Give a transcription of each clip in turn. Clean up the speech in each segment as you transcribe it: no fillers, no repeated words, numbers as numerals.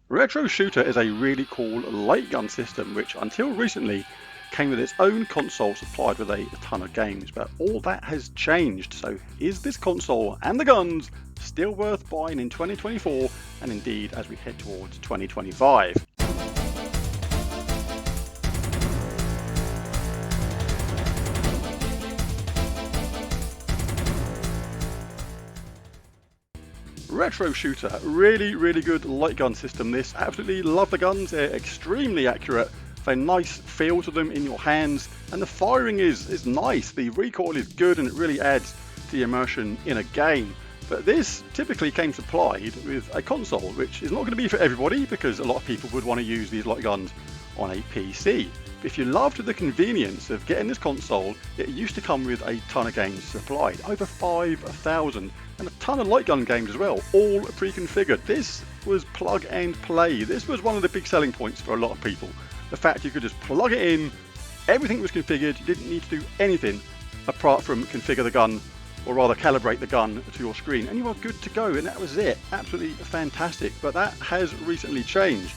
Retro Shooter is a really cool light gun system which until recently came with its own console supplied with a ton of games, but all that has changed. So is this console and the guns still worth buying in 2024 and indeed as we head towards 2025? Retro Shooter, really good light gun system this. Absolutely love the guns, they're extremely accurate, have a nice feel to them in your hands, and the firing is nice, the recoil is good and it really adds to the immersion in a game. But this typically came supplied with a console, which is not going to be for everybody because a lot of people would want to use these light guns on a PC. But if you loved the convenience of getting this console, it used to come with a ton of games supplied, over 5,000, and a ton of light gun games as well, all pre-configured. This was plug and play. This was one of the big selling points for a lot of people. The fact you could just plug it in, everything was configured, you didn't need to do anything apart from configure the gun, or rather calibrate the gun to your screen, and you are good to go, and that was it. Absolutely fantastic. But that has recently changed.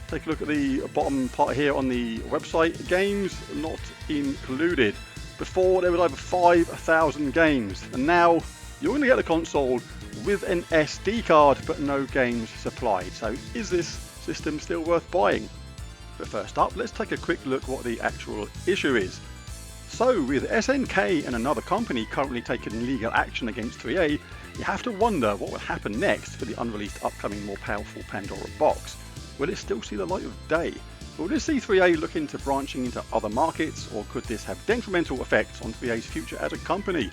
Take a look at the bottom part here on the website. Games not included. Before there was over 5,000 games, and now you're going to get the console with an SD card but no games supplied. So is this system still worth buying? But first up, let's take a quick look what the actual issue is. So with SNK and another company currently taking legal action against 3A, you have to wonder what will happen next for the unreleased upcoming more powerful Pandora box. Will it still see the light of day? Will this see 3A look into branching into other markets, or could this have detrimental effects on 3A's future as a company?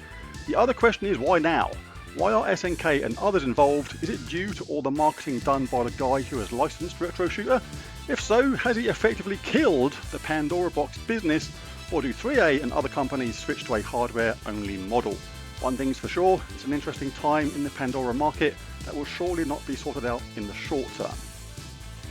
The other question is, why now? Why are SNK and others involved? Is it due to all the marketing done by the guy who has licensed Retro Shooter? If so, has he effectively killed the Pandora box business, or do 3A and other companies switch to a hardware-only model? One thing's for sure, it's an interesting time in the Pandora market that will surely not be sorted out in the short term.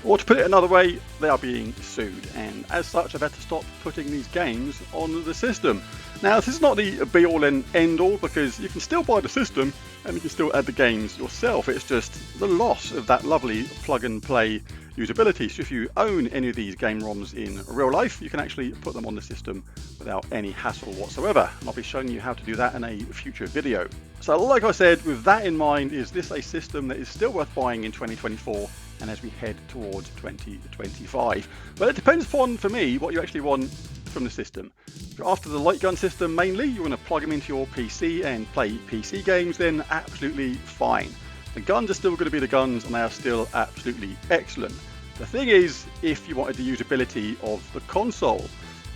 Or to put it another way, they are being sued, and as such have had to stop putting these games on the system. Now this is not the be all and end all, because you can still buy the system and you can still add the games yourself. It's just the loss of that lovely plug and play usability. So if you own any of these game ROMs in real life, you can actually put them on the system without any hassle whatsoever. And I'll be showing you how to do that in a future video. So like I said, with that in mind, is this a system that is still worth buying in 2024 and as we head towards 2025? Well, it depends upon, for me, what you actually want from the system. If you're after the light gun system mainly, you want to plug them into your PC and play PC games, then absolutely fine. The guns are still going to be the guns and they are still absolutely excellent. The thing is, if you wanted the usability of the console.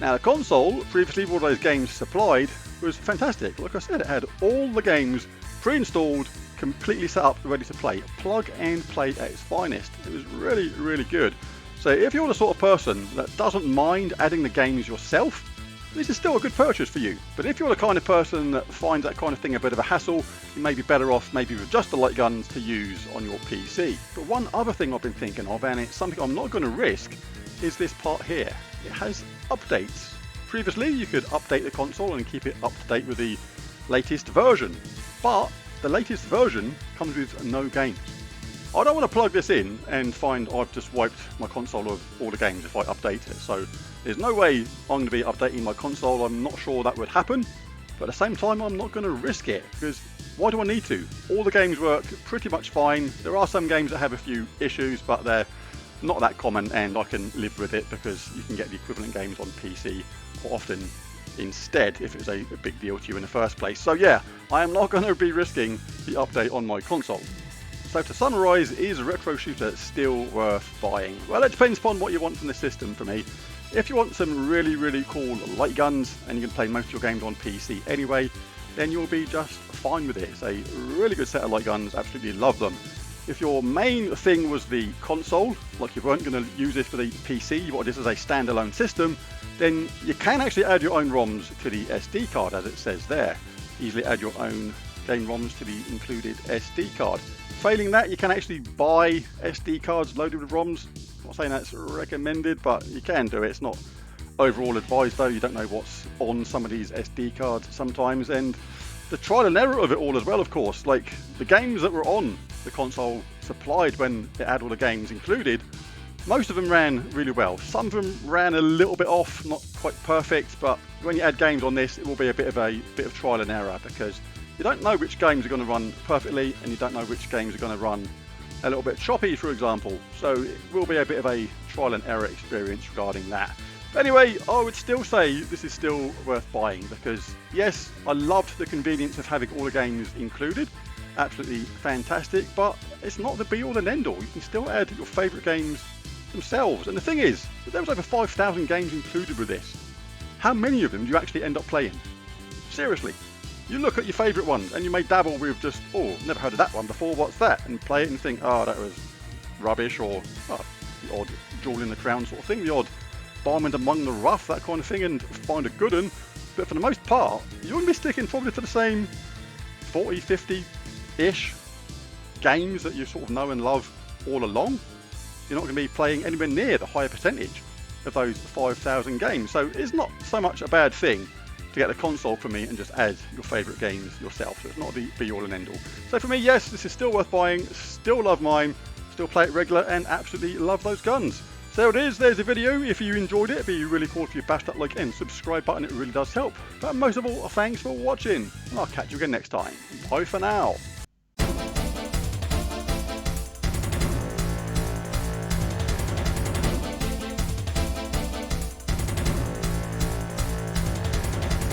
Now the console, previously with all those games supplied, was fantastic. Like I said, it had all the games pre-installed, completely set up, ready to play. Plug and play at its finest. It was really good. So if you're the sort of person that doesn't mind adding the games yourself, this is still a good purchase for you. But if you're the kind of person that finds that kind of thing a bit of a hassle, you may be better off maybe with just the light guns to use on your PC. But one other thing I've been thinking of, and it's something I'm not going to risk, is this part here. It has updates. Previously you could update the console and keep it up to date with the latest version, but the latest version comes with no games. I don't want to plug this in and find I've just wiped my console of all the games if I update it. So there's no way I'm going to be updating my console. I'm not sure that would happen, but at the same time I'm not going to risk it, because why do I need to? All the games work pretty much fine. There are some games that have a few issues, but they're not that common and I can live with it because you can get the equivalent games on PC quite often instead if it's a big deal to you in the first place. So yeah, I am not going to be risking the update on my console. So to summarise, is Retro Shooter still worth buying? Well, it depends upon what you want from the system for me. If you want some really cool light guns and you can play most of your games on PC anyway, then you'll be just fine with it. It's a really good set of light guns, absolutely love them. If your main thing was the console, like you weren't going to use this for the PC, you wanted this as a standalone system, then you can actually add your own ROMs to the SD card, as it says there. Easily add your own game ROMs to the included SD card. Failing that, you can actually buy SD cards loaded with ROMs. I'm not saying that's recommended, but you can do it. It's not overall advised though. You don't know what's on some of these SD cards sometimes, and the trial and error of it all as well, of course. Like the games that were on the console supplied when it had all the games included, most of them ran really well. Some of them ran a little bit off, not quite perfect, but when you add games on this, it will be a bit of trial and error, because you don't know which games are going to run perfectly, and you don't know which games are going to run a little bit choppy, for example. So it will be a bit of a trial and error experience regarding that. But anyway, I would still say this is still worth buying, because yes, I loved the convenience of having all the games included. Absolutely fantastic, but it's not the be all and end all. You can still add your favourite games themselves. And the thing is, there was over 5,000 games included with this. How many of them do you actually end up playing? Seriously, you look at your favourite ones and you may dabble with just, oh, never heard of that one before, what's that? And play it and think, oh, that was rubbish, or oh, the odd jewel in the crown sort of thing, the odd diamond among the rough, that kind of thing, and find a good one. But for the most part, you're going to be sticking probably to the same 40, 50-ish games that you sort of know and love all along. You're not going to be playing anywhere near the higher percentage of those 5,000 games. So it's not so much a bad thing to get the console for me and just add your favourite games yourself. So it's not the be all and end all. So for me, yes, this is still worth buying, still love mine, still play it regular, and absolutely love those guns. So there it is, there's the video. If you enjoyed it, it'd be really cool if you bash that like and subscribe button, it really does help. But most of all, thanks for watching, and I'll catch you again next time. Bye for now.